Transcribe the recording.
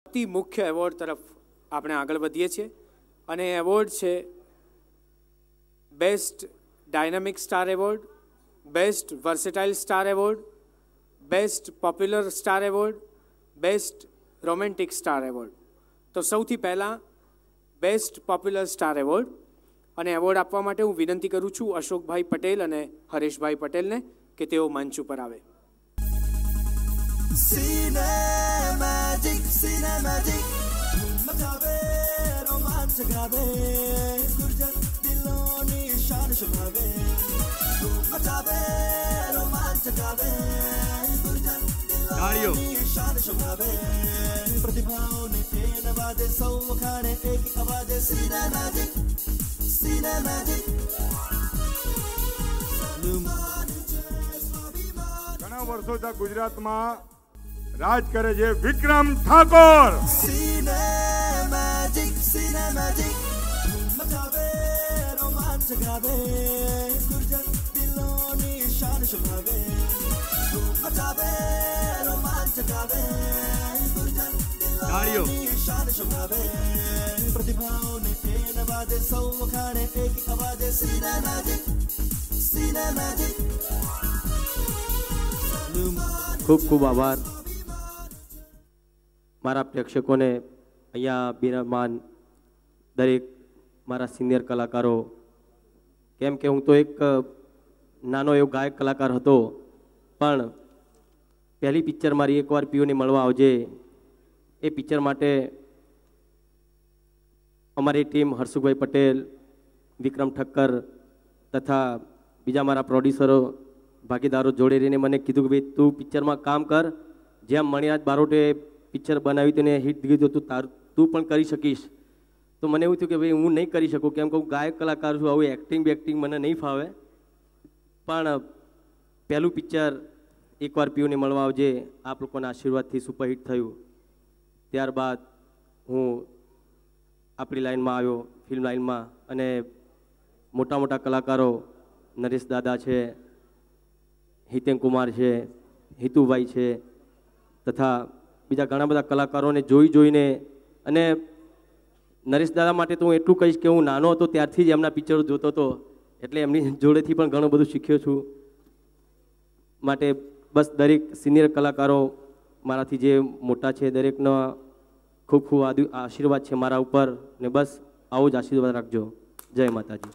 અતિ મુખ્ય એવોર્ડ તરફ આપણે આગળ વધીએ છીએ અને એવોર્ડ છે best dynamic star award, best versatile star award, best popular star award, best romantic star award. તો સૌથી પહેલાં બેસ્ટ પોપ્યુલર સ્ટાર એવોર્ડ અને એવોર્ડ આપવા માટે હું વિનંતી કરું છું અશોકભાઈ પટેલ અને હરેશભાઈ પટેલને કે તેઓ મંચ ઉપર આવે. Cinematic मचावे रोमांच गावे गुर्जर दिलोनी शान शोभावे मचावे रोमांच गावे गुर्जर दिलोनी शान शोभावे प्रतिभाओं ने नवाजे सौ खाने एक आवाज सिनेमैजिक सिनेमैजिक ઘણા વર્ષોથી ગુજરાતમાં રાજ કરે છે વિક્રમ ઠાકોર. સિનેમેજિક સિનેમેજિક મચાવે રોમાંચ ગાવે ગુર્જર દિલોની શાન શોભાવે મચાવે રોમાંચ ગાવે ગુર્જર દિલોની શાન શોભાવે પ્રતિભાઓને નવાજે સૌ ખાણે એક અવાજે સિનેમેજિક સિનેમેજિક. ખૂબ ખૂબ આભાર મારા પ્રેક્ષકોને, અહીંયા બિરાજમાન દરેક મારા સિનિયર કલાકારો. કેમ કે હું તો એક નાનો એવો ગાયક કલાકાર હતો, પણ પહેલી પિક્ચર મારી એકવાર પીઓને મળવા આવજે એ પિક્ચર માટે અમારી ટીમ હર્ષુભાઈ પટેલ, વિક્રમ ઠક્કર તથા બીજા મારા પ્રોડ્યુસરો ભાગીદારો જોડે રહીને મને કીધું કે ભાઈ તું પિક્ચરમાં કામ કર, જેમ મણિરાજ બારોટે પિક્ચર બનાવી તેને હિટ દીધું તું તું પણ કરી શકીશ. તો મને એવું થયું કે ભાઈ હું નહીં કરી શકું, કેમ કે હું ગાયક કલાકાર છું, આવું એક્ટિંગ મને નહીં ફાવે. પણ પહેલું પિક્ચર એકવાર પીઓને મળવા આવજે આપ લોકોના આશીર્વાદથી સુપરહિટ થયું. ત્યારબાદ હું આપણી લાઈનમાં આવ્યો, ફિલ્મ લાઈનમાં, અને મોટા મોટા કલાકારો નરેશ દાદા છે, હિતેન કુમાર છે, હિતુભાઈ છે તથા બીજા ઘણા બધા કલાકારોને જોઈને, અને નરેશ દાદા માટે તો હું એટલું કહીશ કે હું નાનો હતો ત્યારથી જ એમના પિક્ચરો જોતો હતો, એટલે એમની જોડેથી પણ ઘણું બધું શીખ્યો છું. માટે બસ દરેક સિનિયર કલાકારો મારાથી જે મોટા છે દરેકનો ખૂબ ખૂબ આશીર્વાદ છે મારા ઉપર, ને બસ આવો જ આશીર્વાદ રાખજો. જય માતાજી.